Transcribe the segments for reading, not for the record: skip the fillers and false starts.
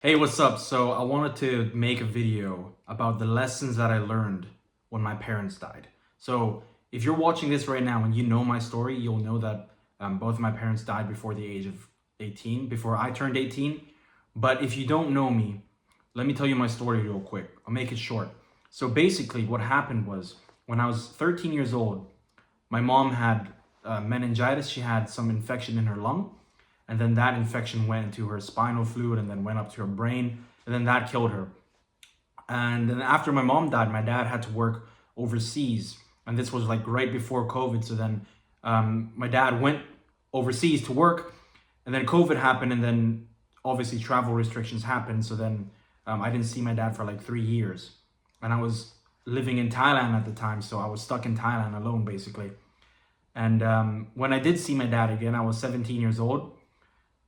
Hey, what's up? So I wanted to make a video about the lessons that I learned when my parents died. So if you're watching this right now and you know my story, you'll know that both of my parents died before the age of 18, before I turned 18. But if you don't know me, let me tell you my story real quick. I'll make it short. So basically what happened was when I was 13 years old, my mom had meningitis. She had some infection in her lung, and then that infection went into her spinal fluid and then went up to her brain, and then that killed her. And then after my mom died, my dad had to work overseas, and this was like right before COVID. So then my dad went overseas to work, and then COVID happened, and then obviously travel restrictions happened. So then I didn't see my dad for like 3 years, and I was living in Thailand at the time, so I was stuck in Thailand alone basically. And when I did see my dad again, I was 17 years old.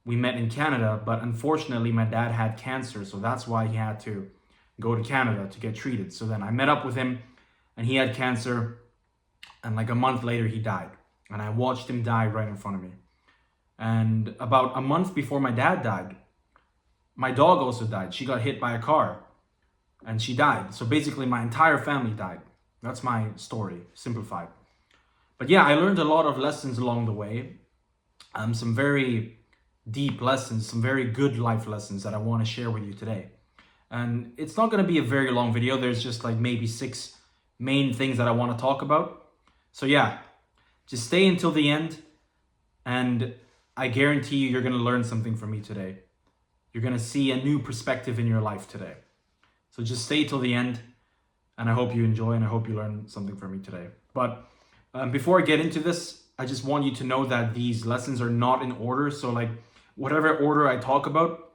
We met in Canada, but unfortunately, my dad had cancer, so that's why he had to go to Canada to get treated. So then I met up with him, and he had cancer, and like a month later, he died. And I watched him die right in front of me. And about a month before my dad died, my dog also died. She got hit by a car, and she died. So basically, my entire family died. That's my story, simplified. But yeah, I learned a lot of lessons along the way. Some very deep lessons, some very good life lessons that I want to share with you today. And it's not going to be a very long video. There's just like maybe 6 main things that I want to talk about. So yeah, just stay until the end, and I guarantee you, you're going to learn something from me today. You're going to see a new perspective in your life today. So just stay till the end, and I hope you enjoy, and I hope you learn something from me today. But before I get into this, I just want you to know that these lessons are not in order. So like whatever order I talk about,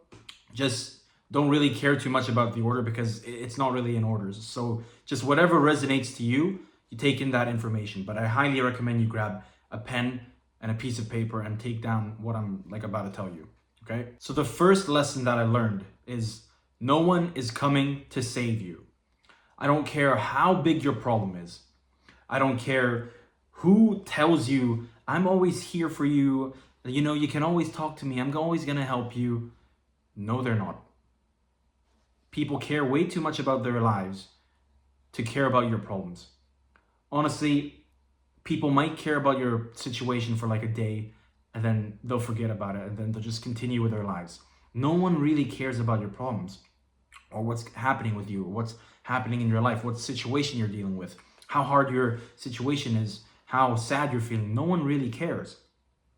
just don't really care too much about the order because it's not really in orders. So just whatever resonates to you, you take in that information. But I highly recommend you grab a pen and a piece of paper and take down what I'm like about to tell you. Okay? So the first lesson that I learned is no one is coming to save you. I don't care how big your problem is. I don't care who tells you I'm always here for you. You know, you can always talk to me. I'm always going to help you. No, they're not. People care way too much about their lives to care about your problems. Honestly, people might care about your situation for like a day, and then they'll forget about it, and then they'll just continue with their lives. No one really cares about your problems or what's happening with you, what's happening in your life, what situation you're dealing with, how hard your situation is, how sad you're feeling. No one really cares.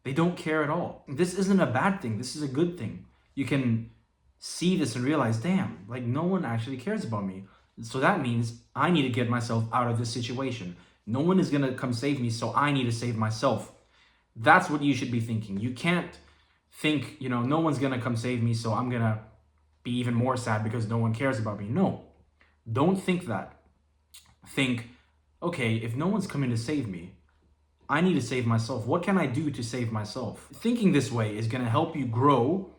They don't care at all. This isn't a bad thing. This is a good thing. You can see this and realize, damn, like no one actually cares about me. So that means I need to get myself out of this situation. No one is going to come save me, so I need to save myself. That's what you should be thinking. You can't think, no one's going to come save me, so I'm going to be even more sad because no one cares about me. No, don't think that. Think, okay, if no one's coming to save me, I need to save myself. What can I do to save myself? Thinking this way is going to help you grow,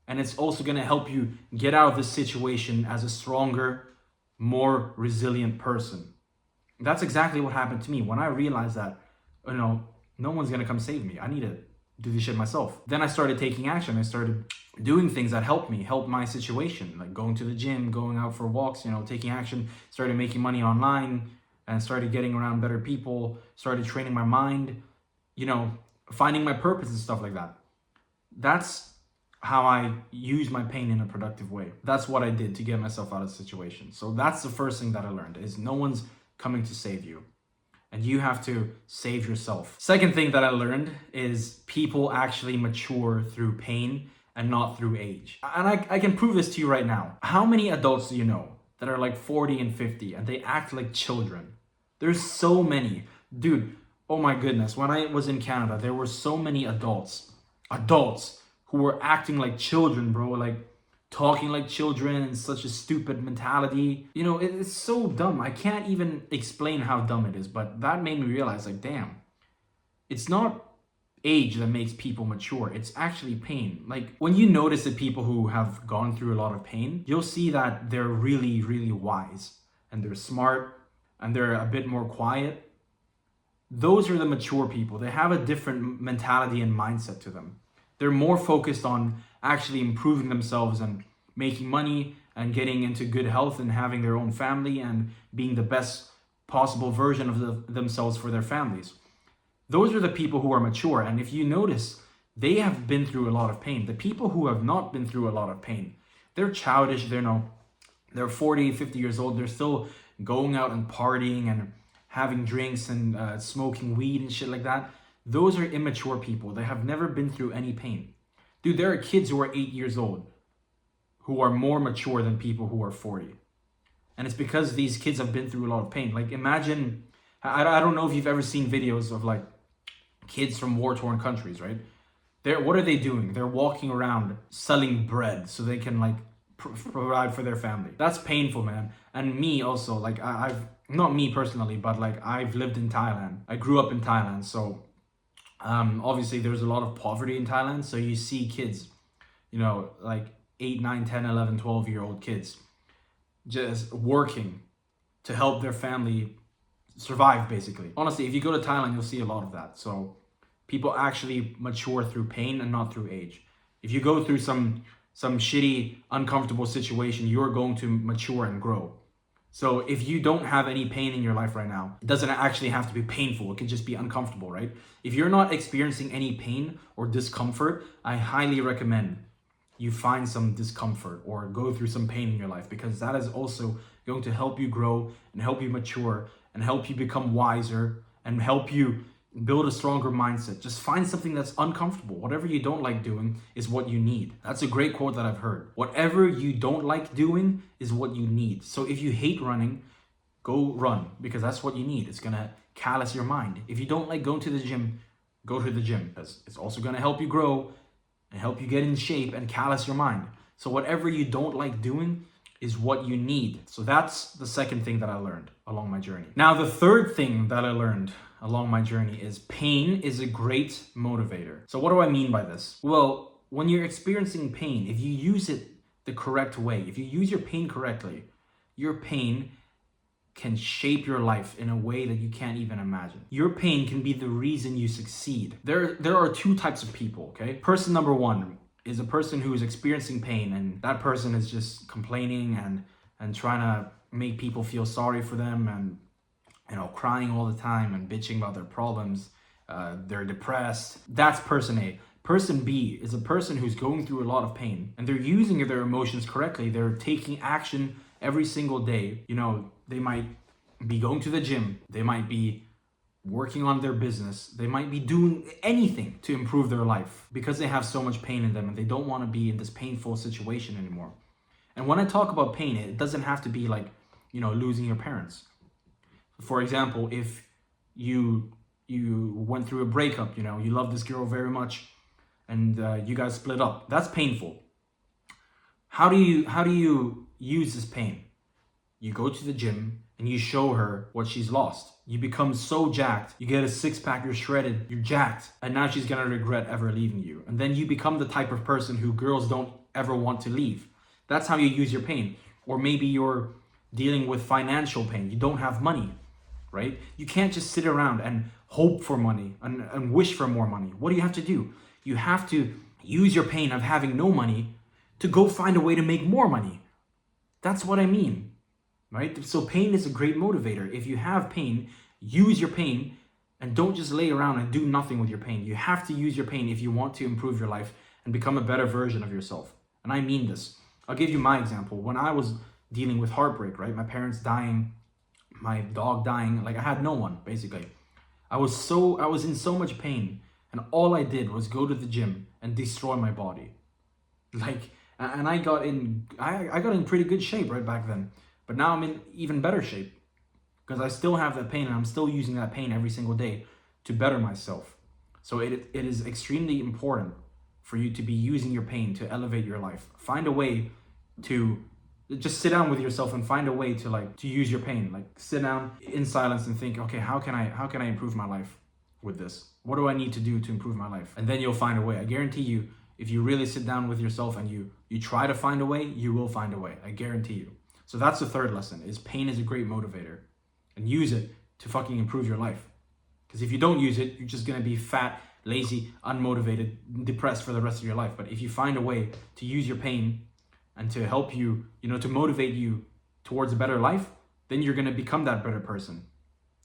and it's also going to help you get out of this situation as a stronger, more resilient person. That's exactly what happened to me when I realized that, no one's going to come save me. I need to do this shit myself. Then I started taking action. I started doing things that helped me, help my situation, like going to the gym, going out for walks, taking action, started making money online, and started getting around better people, started training my mind, finding my purpose and stuff like that. That's how I use my pain in a productive way. That's what I did to get myself out of the situation. So that's the first thing that I learned, is no one's coming to save you, and you have to save yourself. Second thing that I learned is people actually mature through pain and not through age. And I can prove this to you right now. How many adults do you know that are like 40 and 50 and they act like children? There's so many. Dude, oh my goodness. When I was in Canada, there were so many adults who were acting like children, bro. Like talking like children and such a stupid mentality. It's so dumb. I can't even explain how dumb it is, but that made me realize, like, damn, it's not age that makes people mature. It's actually pain. Like when you notice the people who have gone through a lot of pain, you'll see that they're really, really wise, and they're smart, and they're a bit more quiet. Those are the mature people. They have a different mentality and mindset to them. They're more focused on actually improving themselves and making money and getting into good health and having their own family and being the best possible version of themselves for their families. Those are the people who are mature. And if you notice, they have been through a lot of pain. The people who have not been through a lot of pain, they're childish, they're 40, 50 years old, they're still going out and partying and having drinks and smoking weed and shit like that. Those are immature people. They have never been through any pain. Dude, there are kids who are 8 years old who are more mature than people who are 40. And it's because these kids have been through a lot of pain. Like imagine, I don't know if you've ever seen videos of like kids from war-torn countries, right? What are they doing? They're walking around selling bread so they can like provide for their family. That's painful, man. And me also, like I've, not me personally, but like I've lived in Thailand. I grew up in Thailand. So obviously there's a lot of poverty in Thailand. So you see kids, like 8, 9, 10, 11, 12-year-old kids just working to help their family survive, basically. Honestly, if you go to Thailand, you'll see a lot of that. So people actually mature through pain and not through age. If you go through some shitty, uncomfortable situation, you're going to mature and grow. So if you don't have any pain in your life right now, it doesn't actually have to be painful. It can just be uncomfortable, right? If you're not experiencing any pain or discomfort, I highly recommend you find some discomfort or go through some pain in your life, because that is also going to help you grow and help you mature and help you become wiser and help you build a stronger mindset. Just find something that's uncomfortable. Whatever you don't like doing is what you need. That's a great quote that I've heard. Whatever you don't like doing is what you need. So if you hate running, go run, because that's what you need. It's gonna callous your mind. If you don't like going to the gym, go to the gym, because it's also gonna help you grow and help you get in shape and callous your mind. So whatever you don't like doing is what you need. So that's the second thing that I learned along my journey. Now, the third thing that I learned along my journey is pain is a great motivator. So what do I mean by this? Well, when you're experiencing pain, if you use it the correct way, if you use your pain correctly, your pain can shape your life in a way that you can't even imagine. Your pain can be the reason you succeed. There are two types of people, okay? Person number one is a person who is experiencing pain, and that person is just complaining and trying to make people feel sorry for them and crying all the time and bitching about their problems. They're depressed. That's person A. Person B is a person who's going through a lot of pain and they're using their emotions correctly. They're taking action every single day. They might be going to the gym. They might be working on their business. They might be doing anything to improve their life because they have so much pain in them and they don't want to be in this painful situation anymore. And when I talk about pain, it doesn't have to be like, losing your parents. For example, if you went through a breakup, you love this girl very much and you guys split up, that's painful. How do you use this pain? You go to the gym and you show her what she's lost. You become so jacked. You get a six-pack, you're shredded, you're jacked. And now she's gonna regret ever leaving you. And then you become the type of person who girls don't ever want to leave. That's how you use your pain. Or maybe you're dealing with financial pain. You don't have money, right? You can't just sit around and hope for money and wish for more money. What do you have to do? You have to use your pain of having no money to go find a way to make more money. That's what I mean. Right? So pain is a great motivator. If you have pain, use your pain and don't just lay around and do nothing with your pain. You have to use your pain if you want to improve your life and become a better version of yourself. And I mean this. I'll give you my example. When I was dealing with heartbreak, right? My parents dying, my dog dying, like I had no one, basically. I was in so much pain, and all I did was go to the gym and destroy my body. And I got in pretty good shape right back then. But now I'm in even better shape because I still have that pain and I'm still using that pain every single day to better myself. So it is extremely important for you to be using your pain to elevate your life. Find a way to just sit down with yourself and find a way to use your pain. Like sit down in silence and think, okay, how can I improve my life with this? What do I need to do to improve my life? And then you'll find a way. I guarantee you, if you really sit down with yourself and you try to find a way, you will find a way. I guarantee you. So that's the third lesson, is pain is a great motivator, and use it to fucking improve your life. Because if you don't use it, you're just going to be fat, lazy, unmotivated, depressed for the rest of your life. But if you find a way to use your pain and to help you, to motivate you towards a better life, then you're going to become that better person.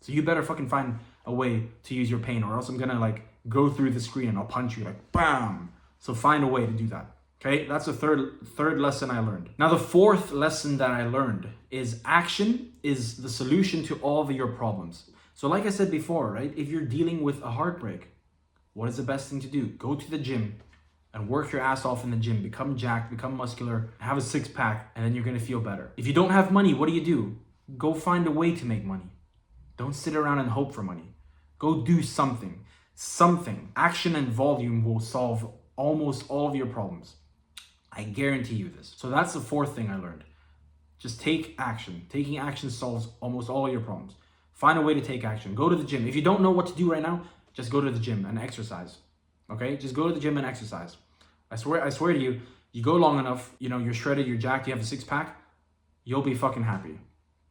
So you better fucking find a way to use your pain, or else I'm going to like go through the screen and I'll punch you like bam. So find a way to do that. Okay, that's the third lesson I learned. Now the fourth lesson that I learned is action is the solution to all of your problems. So like I said before, right? If you're dealing with a heartbreak, what is the best thing to do? Go to the gym and work your ass off in the gym. Become jacked, become muscular, have a six pack, and then you're gonna feel better. If you don't have money, what do? Go find a way to make money. Don't sit around and hope for money. Go do something. Something. Action and volume will solve almost all of your problems. I guarantee you this. So that's the fourth thing I learned. Just take action. Taking action solves almost all of your problems. Find a way to take action. Go to the gym. If you don't know what to do right now, just go to the gym and exercise. Okay? Just go to the gym and exercise. I swear to you, you go long enough, you're shredded, you're jacked, you have a six pack, you'll be fucking happy.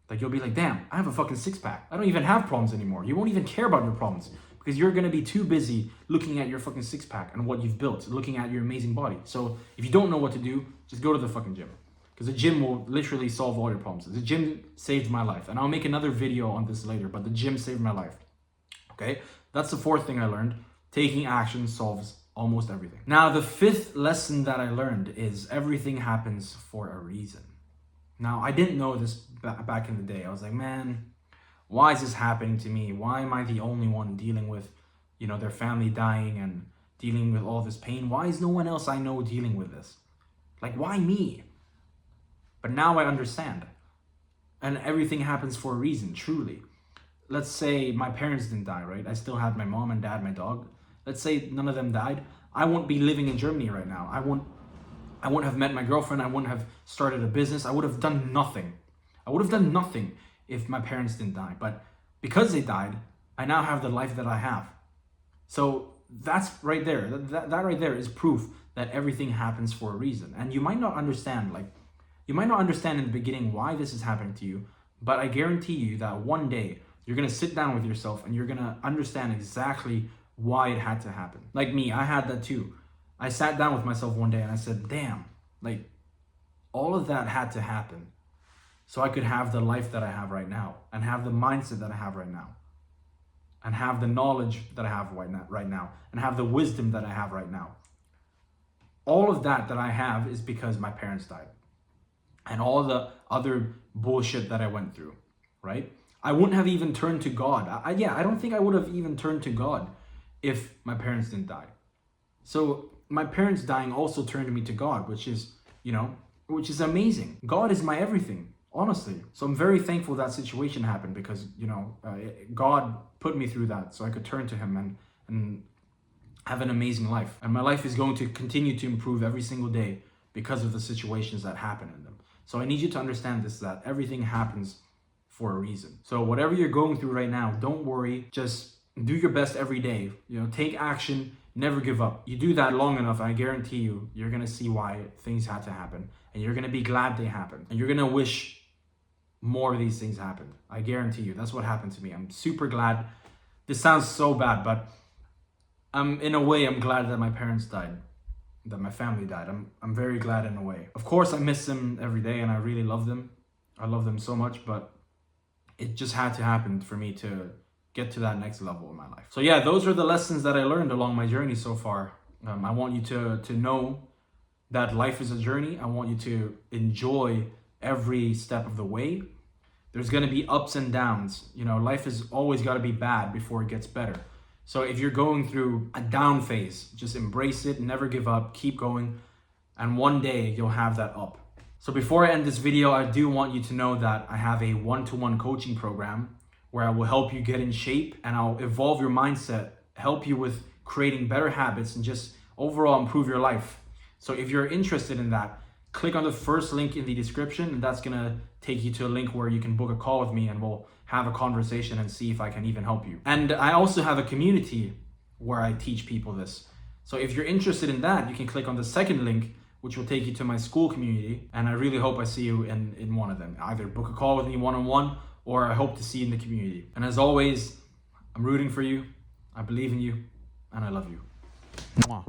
Like you'll be like, damn, I have a fucking six pack. I don't even have problems anymore. You won't even care about your problems because you're going to be too busy looking at your fucking six pack and what you've built, looking at your amazing body. So if you don't know what to do, just go to the fucking gym, because the gym will literally solve all your problems. The gym saved my life, and I'll make another video on this later, but the gym saved my life. Okay, that's the fourth thing I learned. Taking action solves almost everything. Now, the fifth lesson that I learned is everything happens for a reason. Now, I didn't know this back in the day. I was like, man, why is this happening to me? Why am I the only one dealing with, their family dying and dealing with all this pain? Why is no one else I know dealing with this? Like, why me? But now I understand. And everything happens for a reason, truly. Let's say my parents didn't die, right? I still had my mom and dad, my dog. Let's say none of them died. I wouldn't be living in Germany right now. I wouldn't have met my girlfriend. I wouldn't have started a business. I would have done nothing. I would have done nothing if my parents didn't die. But because they died, I now have the life that I have. So that's right there. That right there is proof that everything happens for a reason. And you might not understand, in the beginning why this is happening to you, but I guarantee you that one day you're going to sit down with yourself and you're going to understand exactly why it had to happen. Like me, I had that too. I sat down with myself one day and I said, damn, like all of that had to happen so I could have the life that I have right now, and have the mindset that I have right now, and have the knowledge that I have right now, and have the wisdom that I have right now. All of that I have is because my parents died, and all the other bullshit that I went through, right? I wouldn't have even turned to God. I don't think I would have even turned to God if my parents didn't die. So my parents dying also turned me to God, which is amazing. God is my everything, honestly. So I'm very thankful that situation happened, because, God put me through that so I could turn to him and have an amazing life. And my life is going to continue to improve every single day because of the situations that happen in them. So I need you to understand this, that everything happens for a reason. So whatever you're going through right now, don't worry. Just do your best every day. Take action. Never give up. You do that long enough, I guarantee you're going to see why things had to happen. And you're going to be glad they happened. And you're going to wish more of these things happened. I guarantee you. That's what happened to me. I'm super glad. This sounds so bad, but in a way, I'm glad that my parents died, that my family died. I'm very glad in a way. Of course, I miss them every day, and I really love them. I love them so much, but it just had to happen for me to get to that next level in my life. So yeah, those are the lessons that I learned along my journey so far. I want you to know that life is a journey. I want you to enjoy every step of the way. There's going to be ups and downs. Life has always got to be bad before it gets better. So if you're going through a down phase, just embrace it, never give up, keep going, and one day you'll have that up. So before I end this video, I do want you to know that I have a one-to-one coaching program where I will help you get in shape, and I'll evolve your mindset, help you with creating better habits, and just overall improve your life. So if you're interested in that, click on the first link in the description, and that's gonna take you to a link where you can book a call with me, and we'll have a conversation and see if I can even help you. And I also have a community where I teach people this. So if you're interested in that, you can click on the second link, which will take you to my school community. And I really hope I see you in one of them. Either book a call with me one-on-one, or I hope to see you in the community. And as always, I'm rooting for you, I believe in you, and I love you. Mwah.